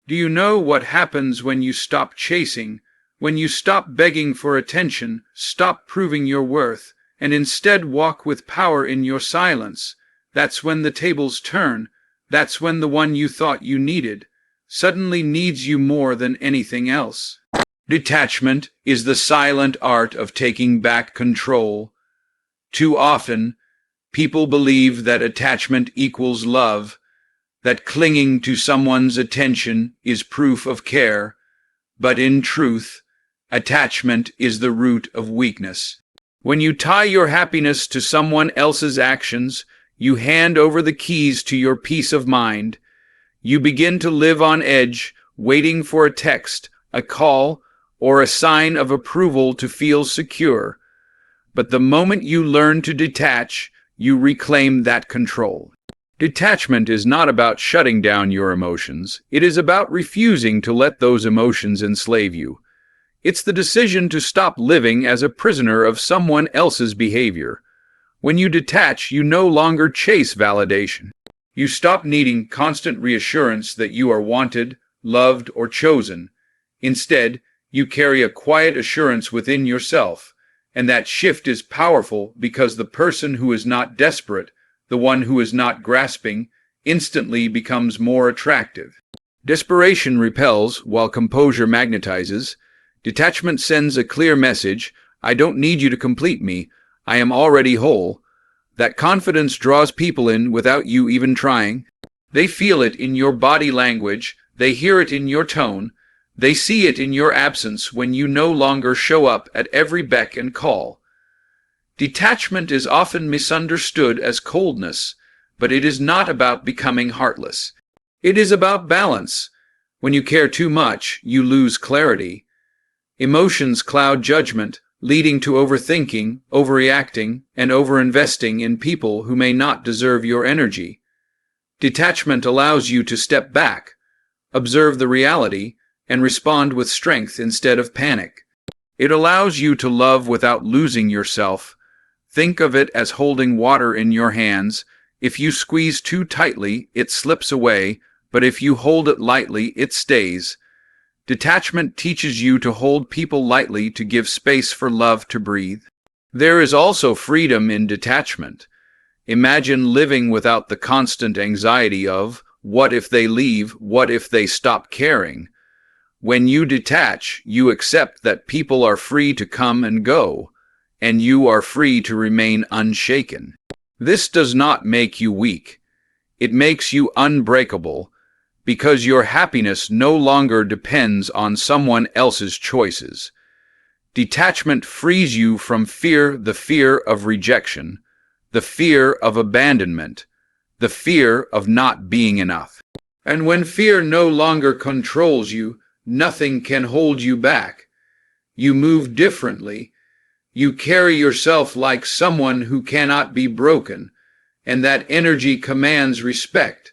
Do you know what happens when you stop chasing, when you stop begging for attention, stop proving your worth, and instead walk with power in your silence? That's when the tables turn. That's when the one you thought you needed suddenly needs you more than anything else. Detachment is the silent art of taking back control. Too often, people believe that attachment equals love, that clinging to someone's attention is proof of care, but in truth, attachment is the root of weakness. When you tie your happiness to someone else's actions, you hand over the keys to your peace of mind. You begin to live on edge, waiting for a text, a call, or a sign of approval to feel secure. But the moment you learn to detach, you reclaim that control. Detachment is not about shutting down your emotions. It is about refusing to let those emotions enslave you. It's the decision to stop living as a prisoner of someone else's behavior. When you detach, you no longer chase validation. You stop needing constant reassurance that you are wanted, loved, or chosen. Instead, you carry a quiet assurance within yourself, and that shift is powerful because the person who is not desperate, the one who is not grasping, instantly becomes more attractive. Desperation repels, while composure magnetizes. Detachment sends a clear message: I don't need you to complete me, I am already whole. That confidence draws people in without you even trying. They feel it in your body language, they hear it in your tone, they see it in your absence when you no longer show up at every beck and call. Detachment is often misunderstood as coldness, but it is not about becoming heartless. It is about balance. When you care too much, you lose clarity. Emotions cloud judgment, leading to overthinking, overreacting, and overinvesting in people who may not deserve your energy. Detachment allows you to step back, observe the reality, and respond with strength instead of panic. It allows you to love without losing yourself. Think of it as holding water in your hands. If you squeeze too tightly, it slips away, but if you hold it lightly, it stays. Detachment teaches you to hold people lightly, to give space for love to breathe. There is also freedom in detachment. Imagine living without the constant anxiety of, what if they leave? What if they stop caring? When you detach, you accept that people are free to come and go, and you are free to remain unshaken. This does not make you weak. It makes you unbreakable, because your happiness no longer depends on someone else's choices. Detachment frees you from fear, the fear of rejection, the fear of abandonment, the fear of not being enough. And when fear no longer controls you, nothing can hold you back. You move differently. You carry yourself like someone who cannot be broken, and that energy commands respect.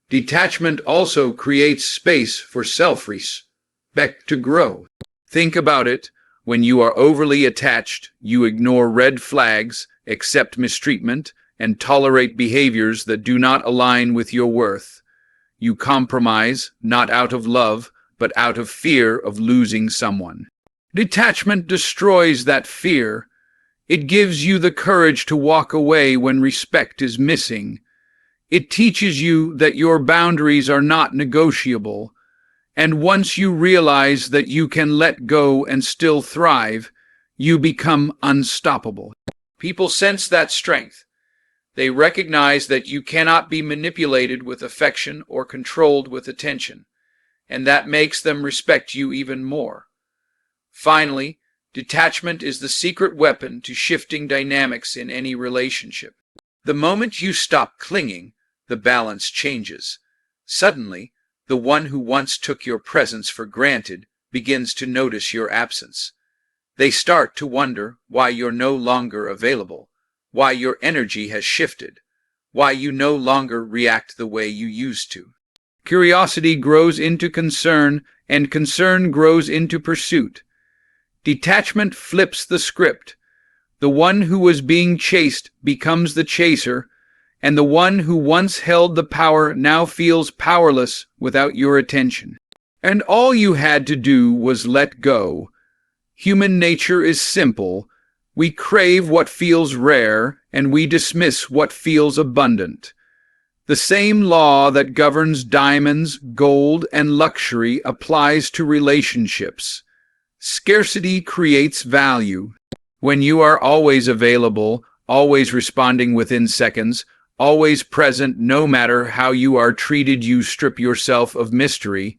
Detachment also creates space for self-respect to grow. Think about it. When you are overly attached, you ignore red flags, accept mistreatment, and tolerate behaviors that do not align with your worth. You compromise, not out of love, but out of fear of losing someone. Detachment destroys that fear. It gives you the courage to walk away when respect is missing. It teaches you that your boundaries are not negotiable. And once you realize that you can let go and still thrive, you become unstoppable. People sense that strength. They recognize that you cannot be manipulated with affection or controlled with attention, and that makes them respect you even more. Finally, detachment is the secret weapon to shifting dynamics in any relationship. The moment you stop clinging, the balance changes. Suddenly, the one who once took your presence for granted begins to notice your absence. They start to wonder why you're no longer available, why your energy has shifted, why you no longer react the way you used to. Curiosity grows into concern, and concern grows into pursuit. Detachment flips the script. The one who was being chased becomes the chaser, and the one who once held the power now feels powerless without your attention. And all you had to do was let go. Human nature is simple. We crave what feels rare, and we dismiss what feels abundant. The same law that governs diamonds, gold, and luxury applies to relationships. Scarcity creates value. When you are always available, always responding within seconds, always present no matter how you are treated, you strip yourself of mystery.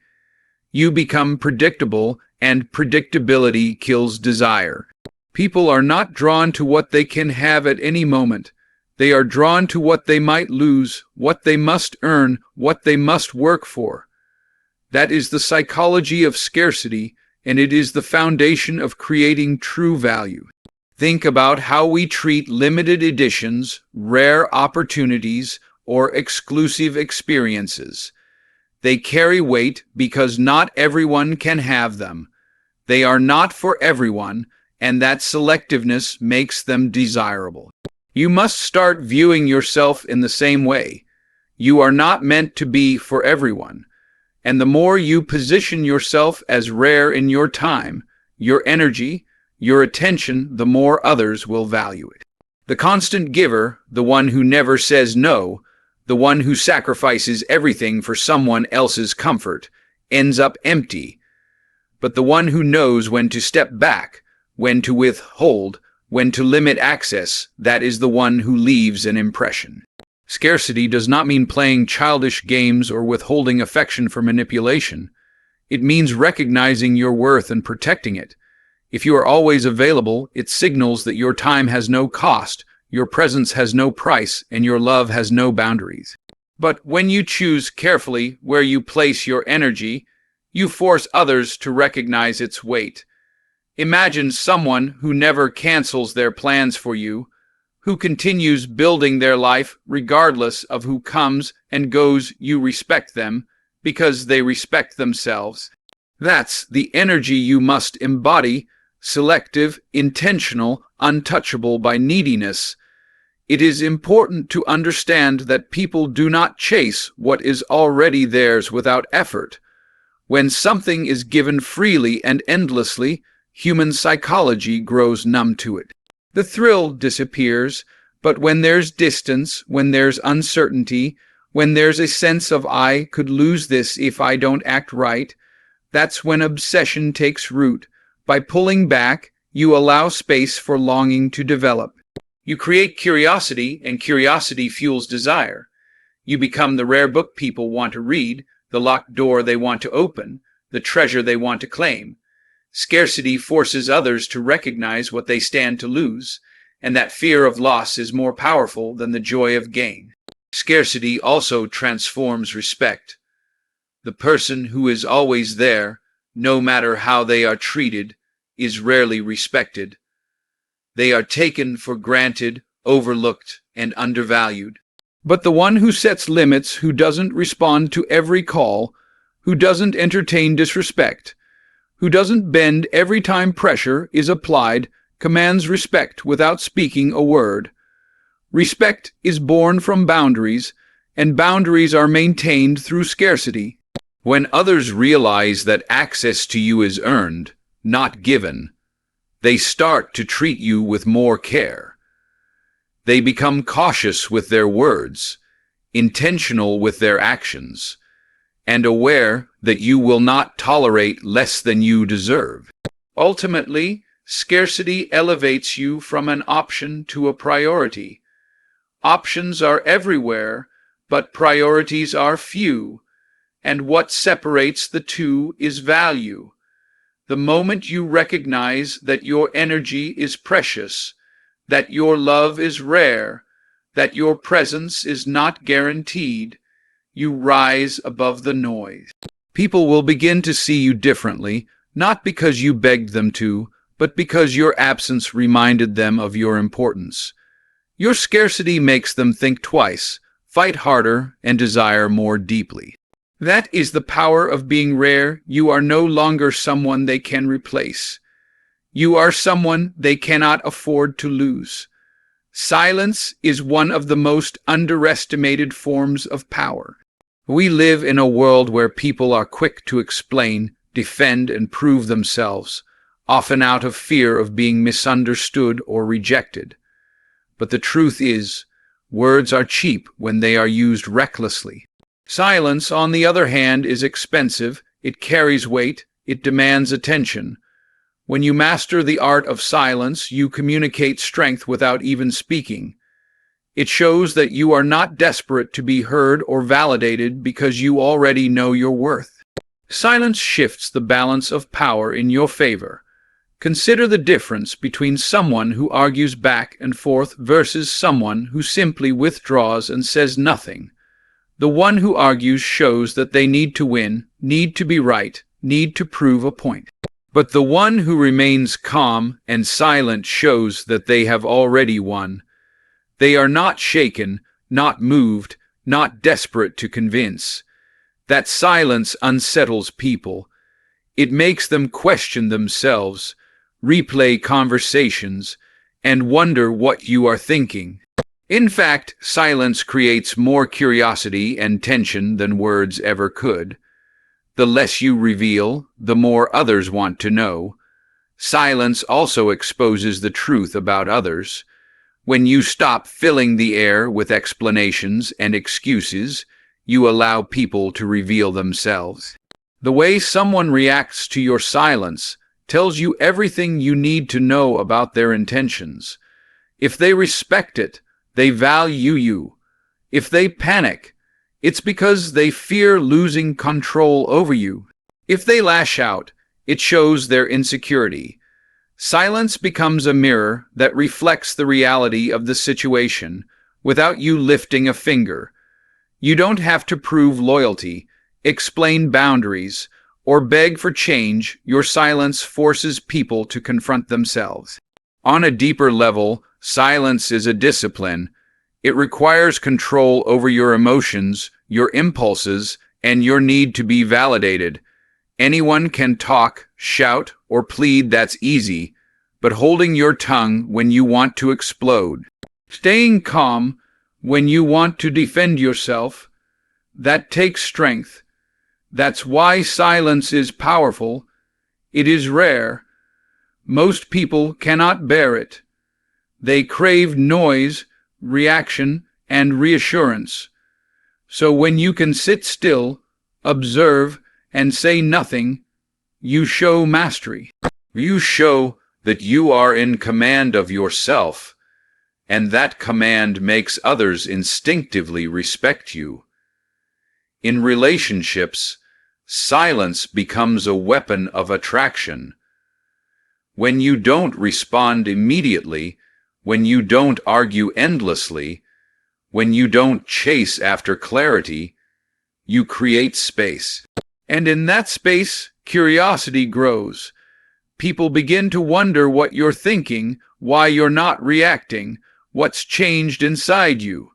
You become predictable, and predictability kills desire. People are not drawn to what they can have at any moment. They are drawn to what they might lose, what they must earn, what they must work for. That is the psychology of scarcity, and it is the foundation of creating true value. Think about how we treat limited editions, rare opportunities, or exclusive experiences. They carry weight because not everyone can have them. They are not for everyone, and that selectiveness makes them desirable. You must start viewing yourself in the same way. You are not meant to be for everyone. And the more you position yourself as rare in your time, your energy, your attention, the more others will value it. The constant giver, the one who never says no, the one who sacrifices everything for someone else's comfort, ends up empty. But the one who knows when to step back, when to withhold, when to limit access, that is the one who leaves an impression. Scarcity does not mean playing childish games or withholding affection for manipulation. It means recognizing your worth and protecting it. If you are always available, it signals that your time has no cost, your presence has no price, and your love has no boundaries. But when you choose carefully where you place your energy, you force others to recognize its weight. Imagine someone who never cancels their plans for you, who continues building their life regardless of who comes and goes. You respect them because they respect themselves. That's the energy you must embody, selective, intentional, untouchable by neediness. It is important to understand that people do not chase what is already theirs without effort. When something is given freely and endlessly, human psychology grows numb to it. The thrill disappears, but when there's distance, when there's uncertainty, when there's a sense of I could lose this if I don't act right, that's when obsession takes root. By pulling back, you allow space for longing to develop. You create curiosity, and curiosity fuels desire. You become the rare book people want to read, the locked door they want to open, the treasure they want to claim. Scarcity forces others to recognize what they stand to lose, and that fear of loss is more powerful than the joy of gain. Scarcity also transforms respect. The person who is always there, no matter how they are treated, is rarely respected. They are taken for granted, overlooked, and undervalued. But the one who sets limits, who doesn't respond to every call, who doesn't entertain disrespect, who doesn't bend every time pressure is applied, commands respect without speaking a word. Respect is born from boundaries, and boundaries are maintained through scarcity. When others realize that access to you is earned, not given, they start to treat you with more care. They become cautious with their words, intentional with their actions, and aware that you will not tolerate less than you deserve. Ultimately, scarcity elevates you from an option to a priority. Options are everywhere, but priorities are few, and what separates the two is value. The moment you recognize that your energy is precious, that your love is rare, that your presence is not guaranteed, you rise above the noise. People will begin to see you differently, not because you begged them to, but because your absence reminded them of your importance. Your scarcity makes them think twice, fight harder, and desire more deeply. That is the power of being rare. You are no longer someone they can replace. You are someone they cannot afford to lose. Silence is one of the most underestimated forms of power. We live in a world where people are quick to explain, defend, and prove themselves, often out of fear of being misunderstood or rejected. But the truth is, words are cheap when they are used recklessly. Silence, on the other hand, is expensive, it carries weight, it demands attention. When you master the art of silence, you communicate strength without even speaking. It shows that you are not desperate to be heard or validated because you already know your worth. Silence shifts the balance of power in your favor. Consider the difference between someone who argues back and forth versus someone who simply withdraws and says nothing. The one who argues shows that they need to win, need to be right, need to prove a point. But the one who remains calm and silent shows that they have already won. They are not shaken, not moved, not desperate to convince. That silence unsettles people. It makes them question themselves, replay conversations, and wonder what you are thinking. In fact, silence creates more curiosity and tension than words ever could. The less you reveal, the more others want to know. Silence also exposes the truth about others. When you stop filling the air with explanations and excuses, you allow people to reveal themselves. The way someone reacts to your silence tells you everything you need to know about their intentions. If they respect it, they value you. If they panic, it's because they fear losing control over you. If they lash out, it shows their insecurity. Silence becomes a mirror that reflects the reality of the situation without you lifting a finger. You don't have to prove loyalty, explain boundaries, or beg for change. Your silence forces people to confront themselves. On a deeper level, silence is a discipline. It requires control over your emotions, your impulses, and your need to be validated. Anyone can talk, shout, or plead, that's easy, but holding your tongue when you want to explode, staying calm when you want to defend yourself, that takes strength. That's why silence is powerful. It is rare. Most people cannot bear it. They crave noise, reaction, and reassurance. So when you can sit still, observe, and say nothing, you show mastery. You show that you are in command of yourself, and that command makes others instinctively respect you. In relationships, silence becomes a weapon of attraction. When you don't respond immediately, when you don't argue endlessly, when you don't chase after clarity, you create space. And in that space, curiosity grows. People begin to wonder what you're thinking, why you're not reacting, what's changed inside you.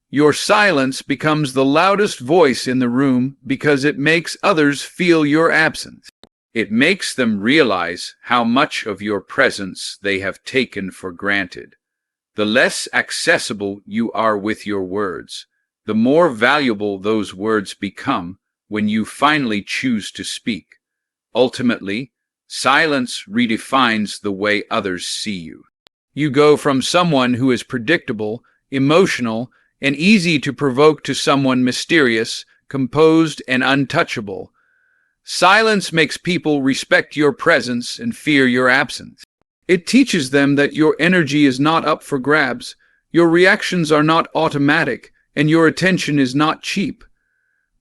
Your silence becomes the loudest voice in the room because it makes others feel your absence. It makes them realize how much of your presence they have taken for granted. The less accessible you are with your words, the more valuable those words become when you finally choose to speak. Ultimately, silence redefines the way others see you. You go from someone who is predictable, emotional, and easy to provoke to someone mysterious, composed, and untouchable. Silence makes people respect your presence and fear your absence. It teaches them that your energy is not up for grabs, your reactions are not automatic, and your attention is not cheap.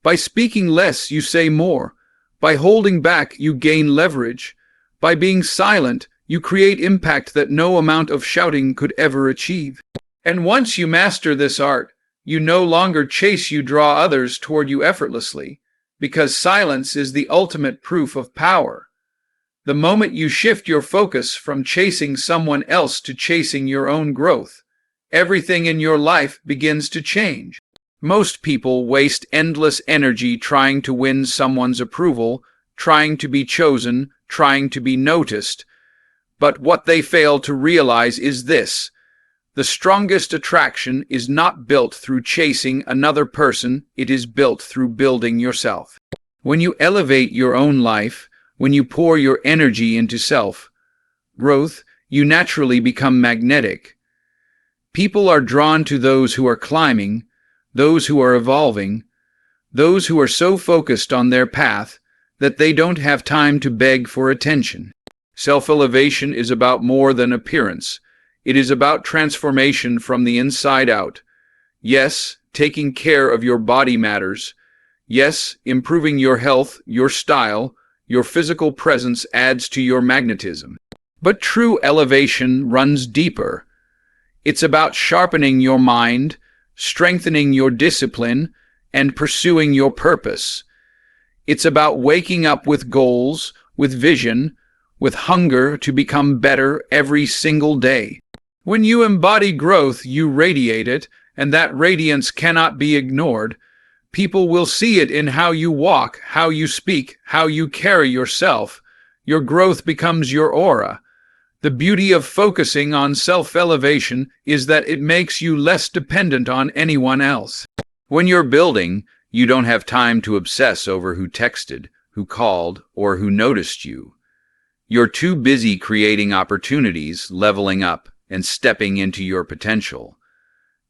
By speaking less, you say more. By holding back, you gain leverage. By being silent, you create impact that no amount of shouting could ever achieve. And once you master this art, you no longer chase, you draw others toward you effortlessly, because silence is the ultimate proof of power. The moment you shift your focus from chasing someone else to chasing your own growth, everything in your life begins to change. Most people waste endless energy trying to win someone's approval, trying to be chosen, trying to be noticed. But what they fail to realize is this: The strongest attraction is not built through chasing another person, it is built through building yourself. When you elevate your own life, when you pour your energy into self-growth, you naturally become magnetic. People are drawn to those who are climbing, those who are evolving, those who are so focused on their path that they don't have time to beg for attention. Self-elevation is about more than appearance. It is about transformation from the inside out. Yes, taking care of your body matters. Yes, improving your health, your style, your physical presence adds to your magnetism. But true elevation runs deeper. It's about sharpening your mind, strengthening your discipline, and pursuing your purpose. It's about waking up with goals, with vision, with hunger to become better every single day. When you embody growth, you radiate it, and that radiance cannot be ignored. People will see it in how you walk, how you speak, how you carry yourself. Your growth becomes your aura. The beauty of focusing on self-elevation is that it makes you less dependent on anyone else. When you're building, you don't have time to obsess over who texted, who called, or who noticed you. You're too busy creating opportunities, leveling up, and stepping into your potential.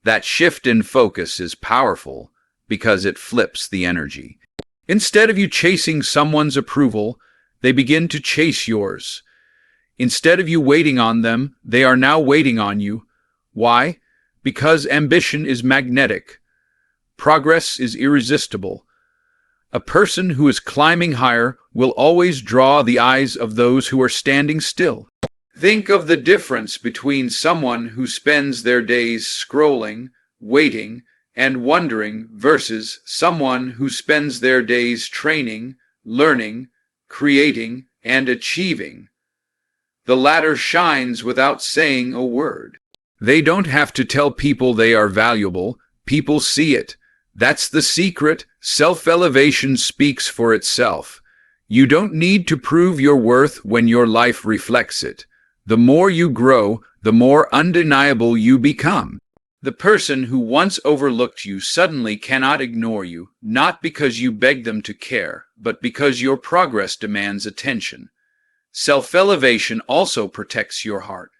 That shift in focus is powerful because it flips the energy. Instead of you chasing someone's approval, they begin to chase yours. Instead of you waiting on them, they are now waiting on you. Why? Because ambition is magnetic. Progress is irresistible. A person who is climbing higher will always draw the eyes of those who are standing still. Think of the difference between someone who spends their days scrolling, waiting, and wondering versus someone who spends their days training, learning, creating, and achieving. The latter shines without saying a word. They don't have to tell people they are valuable. People see it. That's the secret. Self-elevation speaks for itself. You don't need to prove your worth when your life reflects it. The more you grow, the more undeniable you become. The person who once overlooked you suddenly cannot ignore you, not because you beg them to care, but because your progress demands attention. Self-elevation also protects your heart.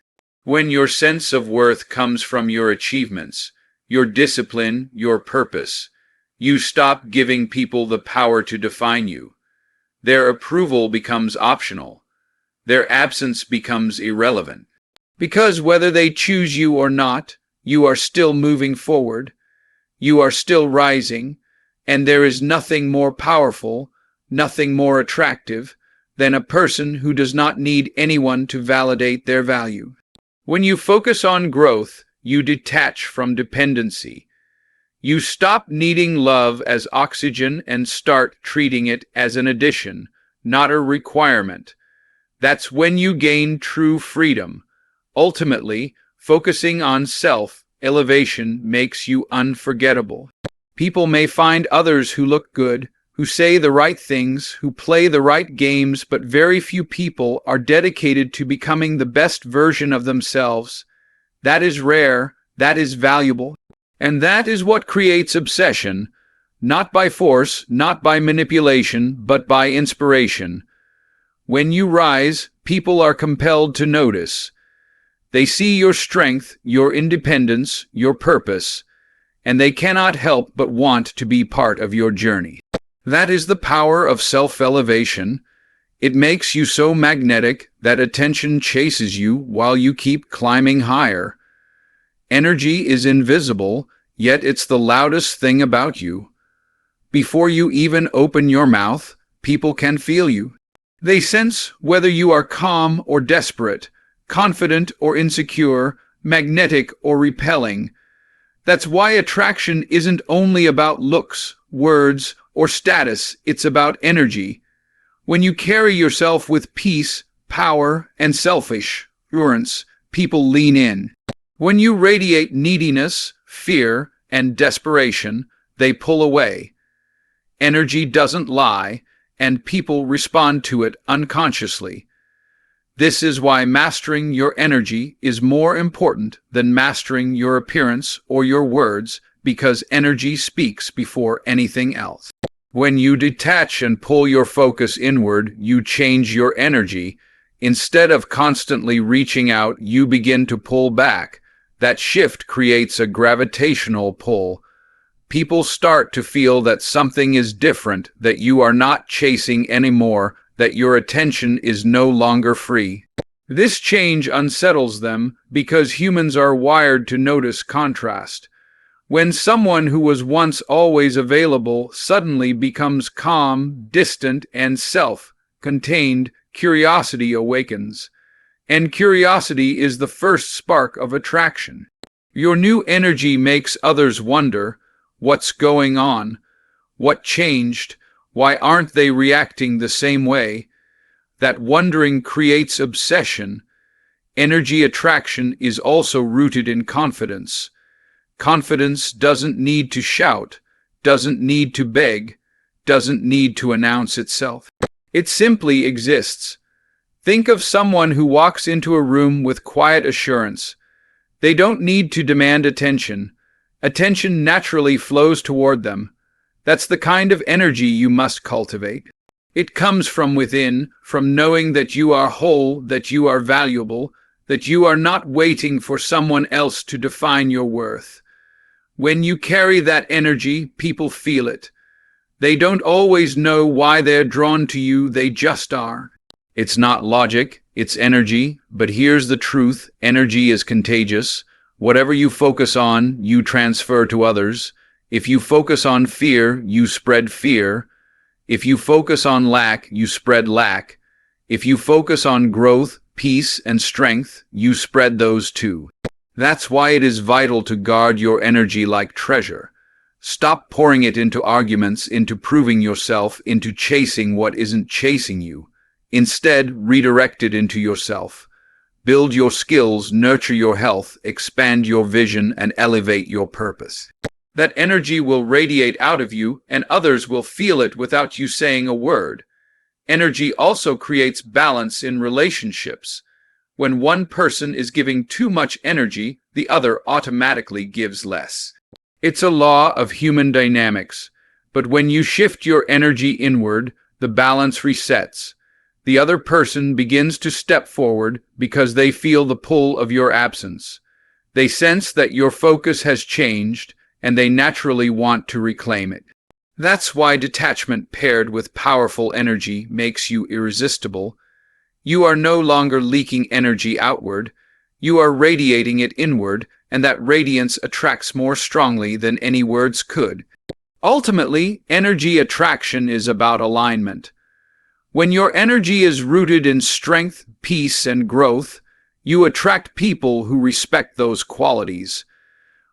When your sense of worth comes from your achievements, your discipline, your purpose, you stop giving people the power to define you. Their approval becomes optional. Their absence becomes irrelevant. Because whether they choose you or not, you are still moving forward, you are still rising, and there is nothing more powerful, nothing more attractive, than a person who does not need anyone to validate their value. When you focus on growth, you detach from dependency. You stop needing love as oxygen and start treating it as an addition, not a requirement. That's when you gain true freedom. Ultimately, focusing on self-elevation makes you unforgettable. People may find others who look good, who say the right things, who play the right games, but very few people are dedicated to becoming the best version of themselves. That is rare, that is valuable, and that is what creates obsession, not by force, not by manipulation, but by inspiration. When you rise, people are compelled to notice. They see your strength, your independence, your purpose, and they cannot help but want to be part of your journey. That is the power of self-elevation. It makes you so magnetic that attention chases you while you keep climbing higher. Energy is invisible, yet it's the loudest thing about you. Before you even open your mouth, people can feel you. They sense whether you are calm or desperate, confident or insecure, magnetic or repelling. That's why attraction isn't only about looks, words, or status, it's about energy. When you carry yourself with peace, power, and selfish assurance, people lean in. When you radiate neediness, fear, and desperation, they pull away. Energy doesn't lie, and people respond to it unconsciously. This is why mastering your energy is more important than mastering your appearance or your words, because energy speaks before anything else. When you detach and pull your focus inward, you change your energy. Instead of constantly reaching out, you begin to pull back. That shift creates a gravitational pull. People start to feel that something is different, that you are not chasing anymore, that your attention is no longer free. This change unsettles them because humans are wired to notice contrast. When someone who was once always available suddenly becomes calm, distant, and self-contained, curiosity awakens. And curiosity is the first spark of attraction. Your new energy makes others wonder, what's going on? What changed? Why aren't they reacting the same way? That wondering creates obsession. Energy attraction is also rooted in confidence. Confidence doesn't need to shout, doesn't need to beg, doesn't need to announce itself. It simply exists. Think of someone who walks into a room with quiet assurance. They don't need to demand attention. Attention naturally flows toward them. That's the kind of energy you must cultivate. It comes from within, from knowing that you are whole, that you are valuable, that you are not waiting for someone else to define your worth. When you carry that energy, people feel it. They don't always know why they're drawn to you, they just are. It's not logic, it's energy, but here's the truth, energy is contagious. Whatever you focus on, you transfer to others. If you focus on fear, you spread fear. If you focus on lack, you spread lack. If you focus on growth, peace, and strength, you spread those too. That's why it is vital to guard your energy like treasure. Stop pouring it into arguments, into proving yourself, into chasing what isn't chasing you. Instead, redirect it into yourself. Build your skills, nurture your health, expand your vision, and elevate your purpose. That energy will radiate out of you, and others will feel it without you saying a word. Energy also creates balance in relationships. When one person is giving too much energy, the other automatically gives less. It's a law of human dynamics. But when you shift your energy inward, the balance resets. The other person begins to step forward because they feel the pull of your absence. They sense that your focus has changed, and they naturally want to reclaim it. That's why detachment paired with powerful energy makes you irresistible. You are no longer leaking energy outward. You are radiating it inward, and that radiance attracts more strongly than any words could. Ultimately, energy attraction is about alignment. When your energy is rooted in strength, peace, and growth, you attract people who respect those qualities.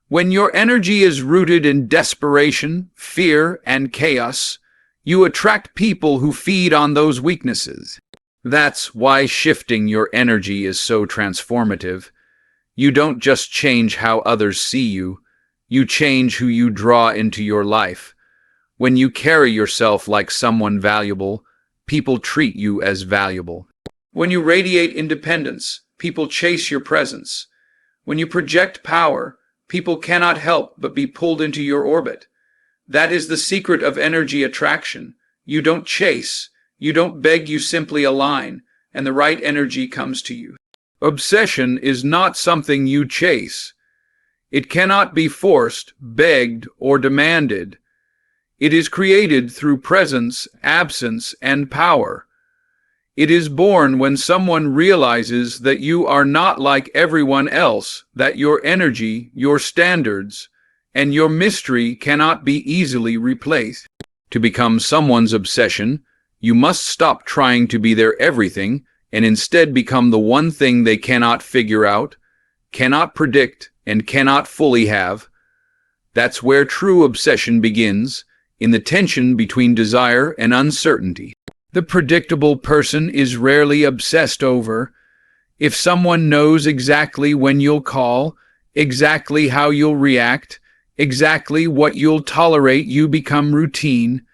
When your energy is rooted in desperation, fear, and chaos, you attract people who feed on those weaknesses. That's why shifting your energy is so transformative. You don't just change how others see you, you change who you draw into your life. When you carry yourself like someone valuable, people treat you as valuable. When you radiate independence, people chase your presence. When you project power, people cannot help but be pulled into your orbit. That is the secret of energy attraction. You don't chase, you don't beg, you simply align, and the right energy comes to you. Obsession is not something you chase. It cannot be forced, begged, or demanded. It is created through presence, absence, and power. It is born when someone realizes that you are not like everyone else, that your energy, your standards, and your mystery cannot be easily replaced. To become someone's obsession, you must stop trying to be their everything and instead become the one thing they cannot figure out, cannot predict, and cannot fully have. That's where true obsession begins, in the tension between desire and uncertainty. The predictable person is rarely obsessed over. If someone knows exactly when you'll call, exactly how you'll react, exactly what you'll tolerate, you become routine.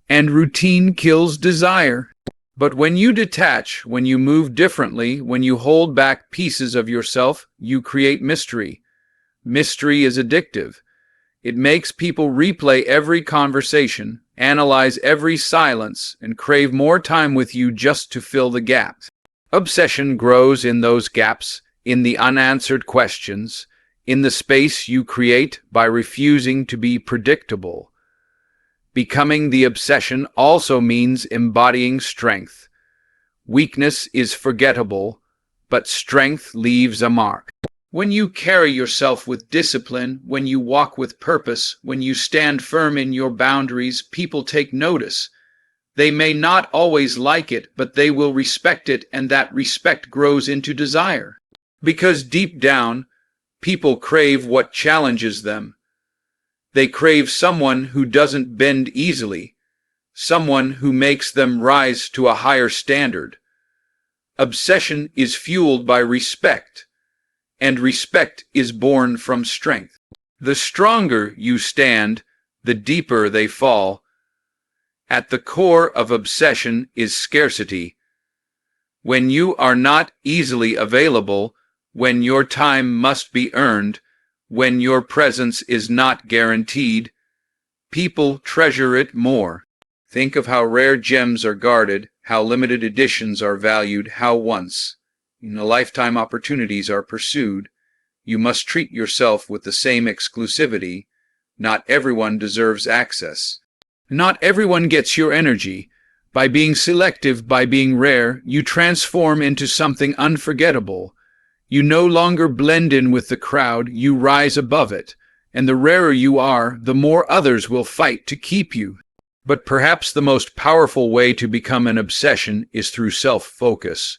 And routine kills desire. But when you detach, when you move differently, when you hold back pieces of yourself, you create mystery. Mystery is addictive. It makes people replay every conversation, analyze every silence, and crave more time with you just to fill the gaps. Obsession grows in those gaps, in the unanswered questions, in the space you create by refusing to be predictable. Becoming the obsession also means embodying strength. Weakness is forgettable, but strength leaves a mark. When you carry yourself with discipline, when you walk with purpose, when you stand firm in your boundaries, people take notice. They may not always like it, but they will respect it, and that respect grows into desire. Because deep down, people crave what challenges them. They crave someone who doesn't bend easily, someone who makes them rise to a higher standard. Obsession is fueled by respect, and respect is born from strength. The stronger you stand, the deeper they fall. At the core of obsession is scarcity. When you are not easily available, when your time must be earned, when your presence is not guaranteed, people treasure it more. Think of how rare gems are guarded, how limited editions are valued, how once in a lifetime opportunities are pursued. You must treat yourself with the same exclusivity. Not everyone deserves access. Not everyone gets your energy. By being selective, by being rare, you transform into something unforgettable. You no longer blend in with the crowd, you rise above it. And the rarer you are, the more others will fight to keep you. But perhaps the most powerful way to become an obsession is through self-focus.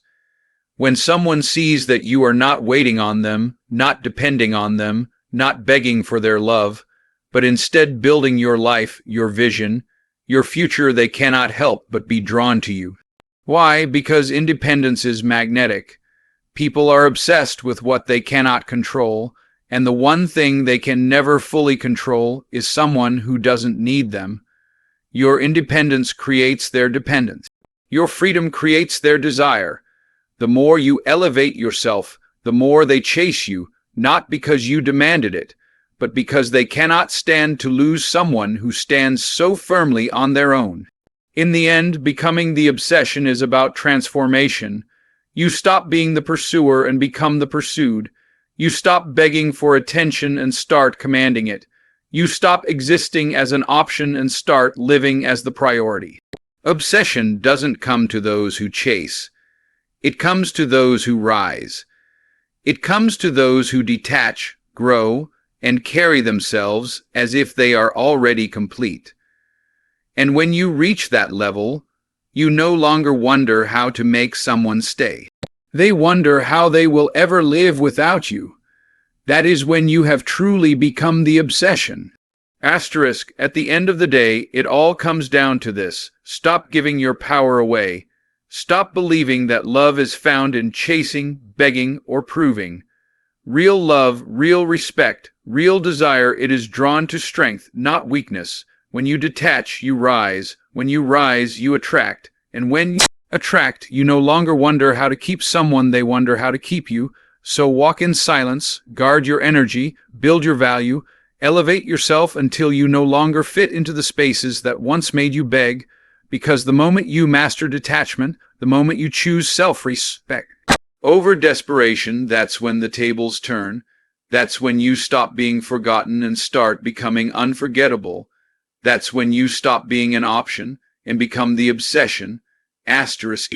When someone sees that you are not waiting on them, not depending on them, not begging for their love, but instead building your life, your vision, your future, they cannot help but be drawn to you. Why? Because independence is magnetic. People are obsessed with what they cannot control, and the one thing they can never fully control is someone who doesn't need them. Your independence creates their dependence. Your freedom creates their desire. The more you elevate yourself, the more they chase you, not because you demanded it, but because they cannot stand to lose someone who stands so firmly on their own. In the end, becoming the obsession is about transformation. You stop being the pursuer and become the pursued. You stop begging for attention and start commanding it. You stop existing as an option and start living as the priority. Obsession doesn't come to those who chase. It comes to those who rise. It comes to those who detach, grow, and carry themselves as if they are already complete. And when you reach that level, you no longer wonder how to make someone stay. They wonder how they will ever live without you. That is when you have truly become the obsession. Asterisk, at the end of the day, it all comes down to this. Stop giving your power away. Stop believing that love is found in chasing, begging, or proving. Real love, real respect, real desire, it is drawn to strength, not weakness. When you detach, you rise. When you rise, you attract. And when you attract, you no longer wonder how to keep someone, they wonder how to keep you. So walk in silence, guard your energy, build your value, elevate yourself until you no longer fit into the spaces that once made you beg, because the moment you master detachment, the moment you choose self-respect over desperation, that's when the tables turn. That's when you stop being forgotten and start becoming unforgettable. That's when you stop being an option and become the obsession. Asterisk.